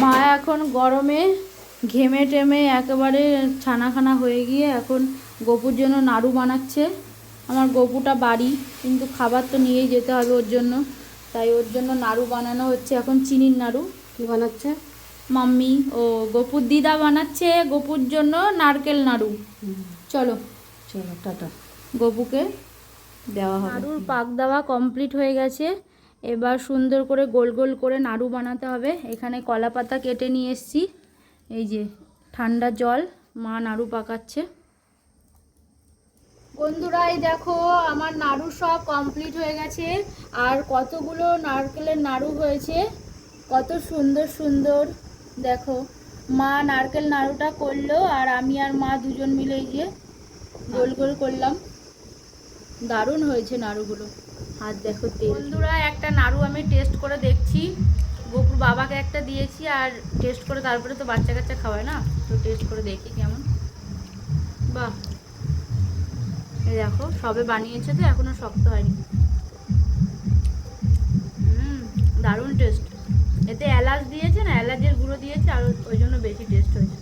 মা এখন গরমে ঘেমে টেমে একেবারে ছানাখানা হয়ে গিয়ে এখন গপুর জন্য নাড়ু বানাচ্ছে। আমার গপুটা বাড়ি, কিন্তু খাবার তো নিয়েই যেতে হবে ওর জন্য, তাই ওর জন্য নাড়ু বানানো হচ্ছে এখন, চিনির নাড়ু। কি বানাচ্ছে? মাম্মি ও গপুর দিদা বানাচ্ছে গপুর জন্য নারকেল নাড়ু। চলো চলো টাটা। গপুকে দেওয়া হবে। নাড়ুর পাক দেওয়া কমপ্লিট হয়ে গেছে। এবার সুন্দর করে গোল গোল করে নাড়ু বানাতে হবে। এখানে কলা পাতা কেটে নিয়ে এসেছি, এই যে ঠান্ডা জল, মা নাড়ু পাকাচ্ছে। বন্ধুরা এই দেখো আমার নাড়ু সব কমপ্লিট হয়ে গেছে। আর কতগুলো নারকেলের নাড়ু হয়েছে, কত সুন্দর সুন্দর। দেখো মা নারকেল নাড়ুটা করলো, আর আমি আর মা দুজন মিলে এই যে গোল গোল করলাম। দারুণ হয়েছে নাড়ুগুলো। আর দেখো বন্ধুরা একটা নাড়ু আমি টেস্ট করে দেখছি। গপুর বাবাকে একটা দিয়েছি, আর টেস্ট করে তারপরে তো বাচ্চা কাচ্চা খাওয়ায় না, তো টেস্ট করে দেখি কেমন। বাহ, এই দেখো সবে বানিয়েছে তো এখনো শক্ত হয়নি। দারুণ টেস্ট। এতে এলাচ দিয়েছে না, এলাচের গুঁড়ো দিয়েছে, আর ওই জন্য বেশি টেস্ট হয়েছে।